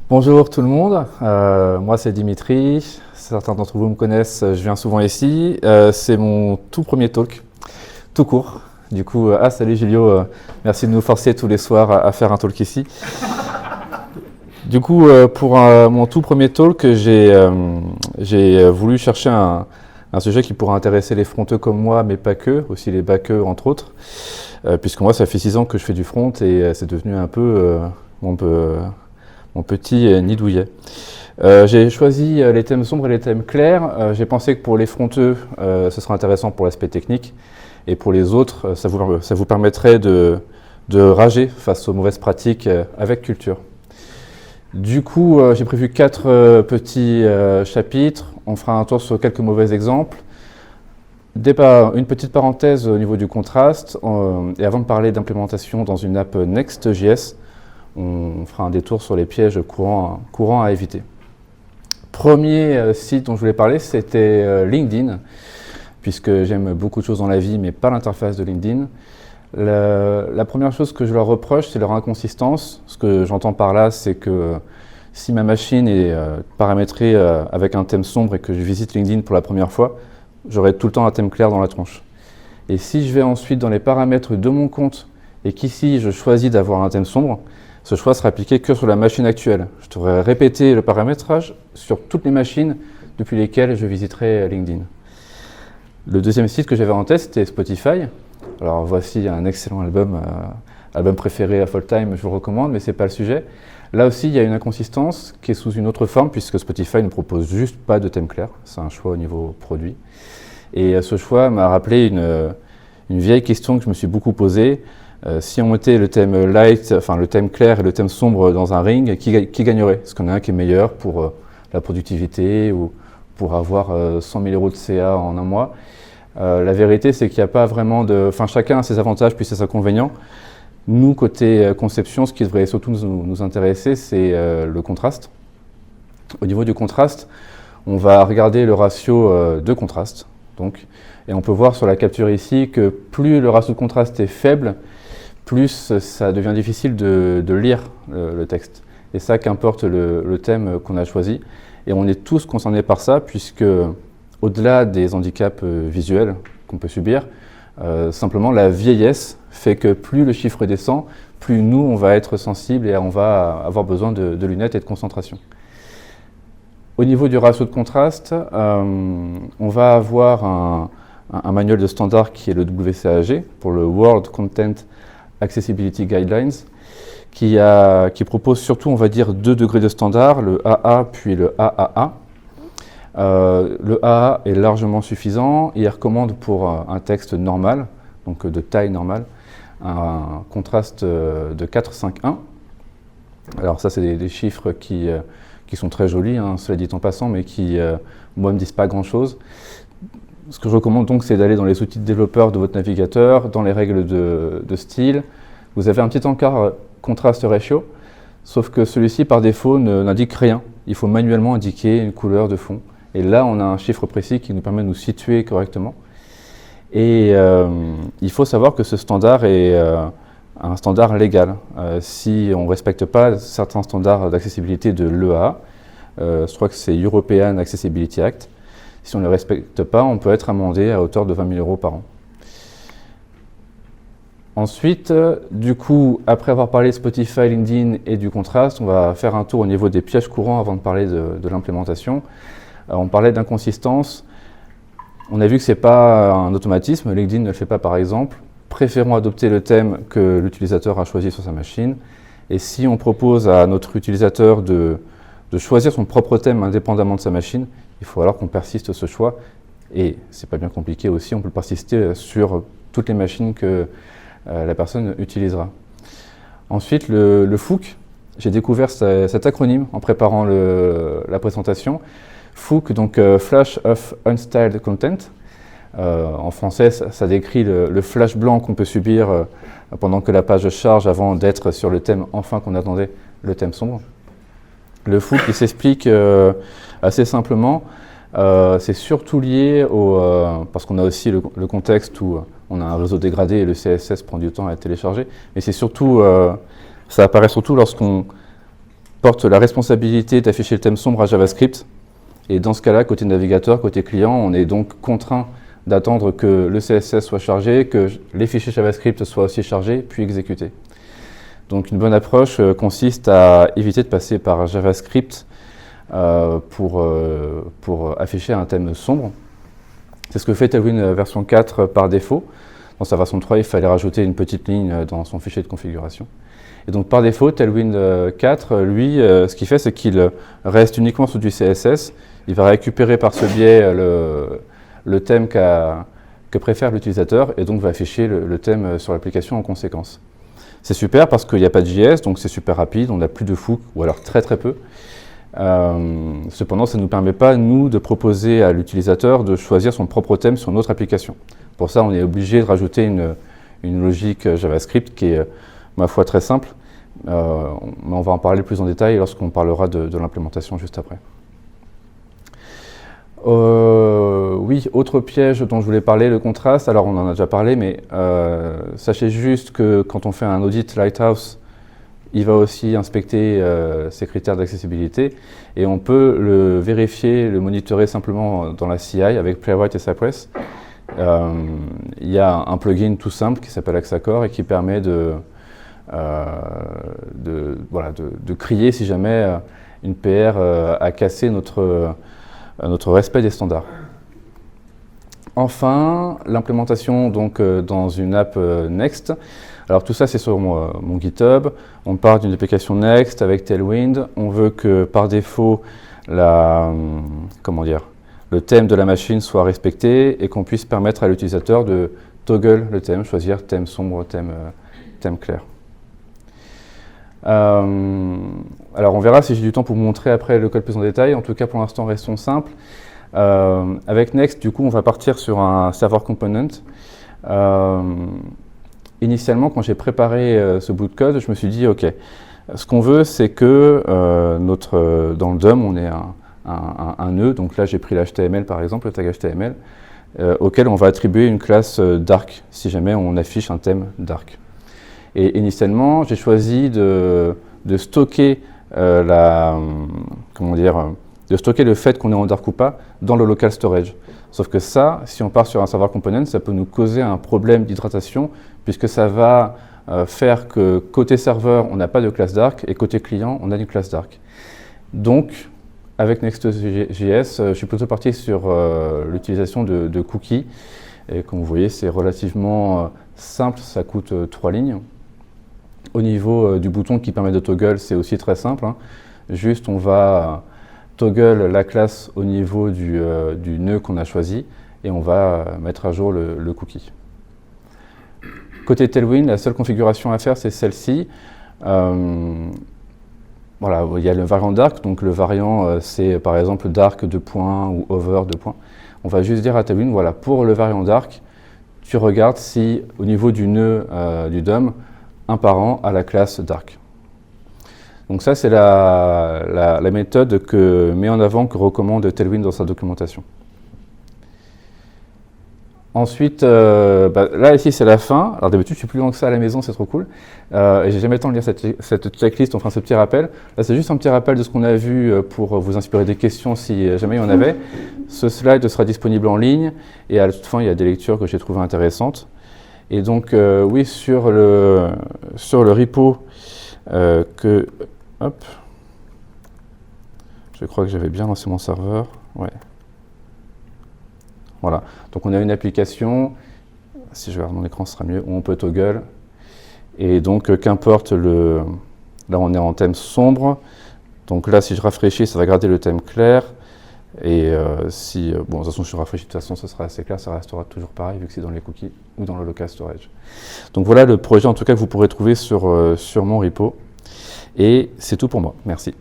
Bonjour tout le monde, moi c'est Dimitri, certains d'entre vous me connaissent, je viens souvent ici, c'est mon tout premier talk, tout court. Du coup, salut Julio, merci de nous forcer tous les soirs à faire un talk ici. Du coup, pour mon tout premier talk, j'ai voulu chercher un sujet qui pourrait intéresser les fronteux comme moi, mais pas que, aussi les backeux entre autres, puisque moi ça fait 6 ans que je fais du front et c'est devenu un peu mon petit nid douillet. J'ai choisi les thèmes sombres et les thèmes clairs. J'ai pensé que pour les fronteux, ce serait intéressant pour l'aspect technique. Et pour les autres, ça vous permettrait de rager face aux mauvaises pratiques avec culture. Du coup, j'ai prévu 4 petits chapitres. On fera un tour sur quelques mauvais exemples. Une petite parenthèse au niveau du contraste. Et avant de parler d'implémentation dans une app Next.js, on fera un détour sur les pièges courants à éviter. Premier site dont je voulais parler, c'était LinkedIn, puisque j'aime beaucoup de choses dans la vie, mais pas l'interface de LinkedIn. La première chose que je leur reproche, c'est leur inconsistance. Ce que j'entends par là, c'est que si ma machine est paramétrée avec un thème sombre et que je visite LinkedIn pour la première fois, j'aurai tout le temps un thème clair dans la tronche. Et si je vais ensuite dans les paramètres de mon compte et qu'ici je choisis d'avoir un thème sombre, ce choix sera appliqué que sur la machine actuelle. Je devrais répéter le paramétrage sur toutes les machines depuis lesquelles je visiterai LinkedIn. Le deuxième site que j'avais en test, c'était Spotify. Alors voici un excellent album préféré à Full Time, je vous le recommande, mais ce n'est pas le sujet. Là aussi, il y a une inconsistance qui est sous une autre forme, puisque Spotify ne propose juste pas de thème clair. C'est un choix au niveau produit. Et ce choix m'a rappelé une vieille question que je me suis beaucoup posée. Si on mettait le thème light, enfin le thème clair et le thème sombre dans un ring, qui gagnerait? Est-ce qu'il y en a un qui est meilleur pour la productivité ou pour avoir 100 000 € de CA en un mois? La vérité, c'est qu'il n'y a pas vraiment de... Enfin, chacun a ses avantages puis ses inconvénients. Nous, côté conception, ce qui devrait surtout nous intéresser, c'est le contraste. Au niveau du contraste, on va regarder le ratio de contraste. Donc, et on peut voir sur la capture ici que plus le ratio de contraste est faible, plus ça devient difficile de lire le texte. Et ça, qu'importe le thème qu'on a choisi. Et on est tous concernés par ça, puisque au-delà des handicaps visuels qu'on peut subir, simplement la vieillesse fait que plus le chiffre descend, plus nous, on va être sensible et on va avoir besoin de lunettes et de concentration. Au niveau du ratio de contraste, on va avoir un manuel de standard qui est le WCAG, pour le World Content Accessibility Guidelines, qui propose surtout, on va dire, 2 degrés de standard, le AA puis le AAA. Le AA est largement suffisant et il recommande pour un texte normal, donc de taille normale, un contraste de 4,5,1. Alors ça, c'est des chiffres qui sont très jolis, hein, cela dit en passant, mais qui, moi, ne me disent pas grand-chose. Ce que je recommande donc, c'est d'aller dans les outils de développeur de votre navigateur, dans les règles de style. Vous avez un petit encart contrast ratio, sauf que celui-ci, par défaut, n'indique rien. Il faut manuellement indiquer une couleur de fond. Et là, on a un chiffre précis qui nous permet de nous situer correctement. Et il faut savoir que ce standard est un standard légal. Si on ne respecte pas certains standards d'accessibilité de l'EA, je crois que c'est European Accessibility Act, si on ne le respecte pas, on peut être amendé à hauteur de 20 000 € par an. Ensuite, du coup, après avoir parlé de Spotify, LinkedIn et du contraste, on va faire un tour au niveau des pièges courants avant de parler de l'implémentation. On parlait d'inconsistance. On a vu que ce n'est pas un automatisme, LinkedIn ne le fait pas par exemple. Préférons adopter le thème que l'utilisateur a choisi sur sa machine. Et si on propose à notre utilisateur de choisir son propre thème indépendamment de sa machine, il faut alors qu'on persiste ce choix. Et c'est pas bien compliqué aussi, on peut le persister sur toutes les machines que la personne utilisera. Ensuite, le FOOC. J'ai découvert cet acronyme en préparant la présentation. FOOC, donc Flash of Unstyled Content. En français, ça décrit le flash blanc qu'on peut subir pendant que la page charge avant d'être sur le thème enfin qu'on attendait, le thème sombre. Le FOOC, il s'explique assez simplement. C'est surtout lié parce qu'on a aussi le contexte où on a un réseau dégradé et le CSS prend du temps à être téléchargé. Mais c'est surtout, ça apparaît surtout lorsqu'on porte la responsabilité d'afficher le thème sombre à JavaScript. Et dans ce cas-là, côté navigateur, côté client, on est donc contraint d'attendre que le CSS soit chargé, que les fichiers JavaScript soient aussi chargés, puis exécutés. Donc une bonne approche consiste à éviter de passer par JavaScript pour afficher un thème sombre. C'est ce que fait Tailwind version 4 par défaut. Dans sa version 3, il fallait rajouter une petite ligne dans son fichier de configuration. Et donc par défaut, Tailwind 4, lui, ce qu'il fait, c'est qu'il reste uniquement sur du CSS. Il va récupérer par ce biais le thème que préfère l'utilisateur et donc va afficher le thème sur l'application en conséquence. C'est super parce qu'il n'y a pas de JS, donc c'est super rapide, on n'a plus de fougue, ou alors très très peu. Cependant, ça ne nous permet pas, nous, de proposer à l'utilisateur de choisir son propre thème sur notre application. Pour ça, on est obligé de rajouter une logique JavaScript qui est, ma foi, très simple. Mais on va en parler plus en détail lorsqu'on parlera de l'implémentation juste après. Oui, autre piège dont je voulais parler, le contraste. Alors, on en a déjà parlé, mais sachez juste que quand on fait un audit Lighthouse, il va aussi inspecter ces critères d'accessibilité et on peut le vérifier, le monitorer simplement dans la CI avec Playwright et Cypress. Il y a un plugin tout simple qui s'appelle Axacore et qui permet de crier si jamais une PR a cassé notre respect des standards. Enfin, l'implémentation donc dans une app Next. Alors tout ça c'est sur mon GitHub. On part d'une application Next avec Tailwind. On veut que par défaut le thème de la machine soit respecté et qu'on puisse permettre à l'utilisateur de toggle le thème, choisir thème sombre, thème clair. Alors on verra si j'ai du temps pour vous montrer après le code plus en détail. En tout cas pour l'instant restons simples. Avec Next, du coup, on va partir sur un server component. Initialement, quand j'ai préparé ce bout de code, je me suis dit, OK, ce qu'on veut, c'est que dans le DOM, on ait un nœud. Donc là, j'ai pris l'HTML, par exemple, le tag HTML, auquel on va attribuer une classe dark, si jamais on affiche un thème dark. Et initialement, j'ai choisi de stocker de stocker le fait qu'on est en dark ou pas dans le local storage. Sauf que ça, si on part sur un server component, ça peut nous causer un problème d'hydratation puisque ça va faire que côté serveur, on n'a pas de classe dark et côté client, on a une classe dark. Donc, avec Next.js, je suis plutôt parti sur l'utilisation de cookies. Et comme vous voyez, c'est relativement simple, ça coûte 3 lignes. Au niveau du bouton qui permet de toggle, c'est aussi très simple. Juste, on va toggle la classe au niveau du nœud qu'on a choisi et on va mettre à jour le cookie. Côté Tailwind, la seule configuration à faire, c'est celle-ci. Voilà, il y a le variant dark, donc le variant c'est par exemple dark 2 points ou over 2 points. On va juste dire à Tailwind, voilà, pour le variant dark, tu regardes si au niveau du nœud du DOM, un parent a la classe dark. Donc ça, c'est la méthode que met en avant, que recommande Tailwind dans sa documentation. Ensuite, là, ici, c'est la fin. Alors d'habitude, je suis plus loin que ça à la maison, c'est trop cool. Et j'ai jamais le temps de lire cette checklist, enfin ce petit rappel. Là, c'est juste un petit rappel de ce qu'on a vu pour vous inspirer des questions si jamais il y en avait. Ce slide sera disponible en ligne et à la toute fin, il y a des lectures que j'ai trouvées intéressantes. Et donc, oui, sur le repo hop, je crois que j'avais bien lancé mon serveur. Ouais. Voilà, donc on a une application, si je regarde mon écran ce sera mieux, où on peut toggle. Et donc qu'importe là on est en thème sombre, donc là si je rafraîchis ça va garder le thème clair. Et bon de toute façon si je rafraîchis de toute façon ça sera assez clair, ça restera toujours pareil vu que c'est dans les cookies ou dans le local storage. Donc voilà le projet en tout cas que vous pourrez trouver sur mon repo. Et c'est tout pour moi, merci.